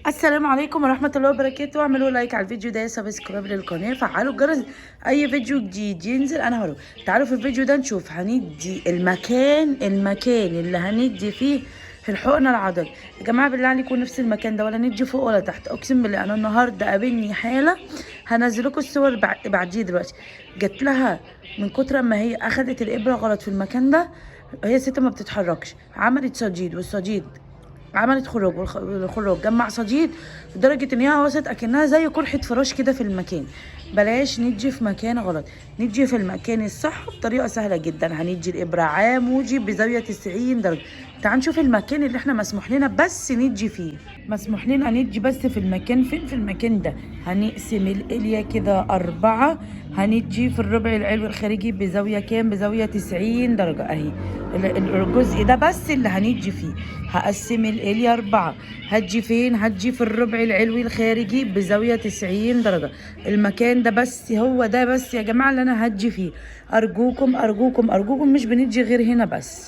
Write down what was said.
السلام عليكم ورحمة الله وبركاته. اعملوا لايك على الفيديو ده، سبسكرايب للقناة، فعلوا الجرس اي فيديو جديد ينزل انا هروح. تعالوا في الفيديو ده نشوف هندي المكان اللي هندي فيه في الحقنة العضلي. يا جماعة بالله عليكم نفس المكان ده، ولا ندي فوق ولا تحت. اقسم بالله انا النهارده قابلني حالة هنزل لكم الصور بعديه دلوقتي. جت لها من كتر ما هي اخدت الابرة غلط في المكان ده. هي ست ما بتتحركش، عملت صديد، والصديد عملت خروج، والخروج جمع صديد لدرجة ان هي وصلت اكنها زي قرحة فراش كده في المكان. بلاش ندي في مكان غلط، ندي في المكان الصح بطريقة سهلة جدا. هندي الابرة عامودي بزاوية 90 درجة. تعال نشوف المكان اللي احنا مسموح لنا بس ندي فيه. مسموح لنا ندي بس في المكان فين؟ في المكان ده. هنقسم الاليا كده 4، هندي في الربع العلوي الخارجي بزاوية كام؟ بزاوية 90 درجة اهي. الجزء ده بس اللي هندي فيه. هقسم الاليا 4، هتجي فين؟ هتجي في الربع العلوي الخارجي بزاوية 90 درجة. المكان ده بس، هو ده بس يا جماعة اللي انا هتجي فيه. ارجوكم ارجوكم ارجوكم، مش بندي غير هنا بس.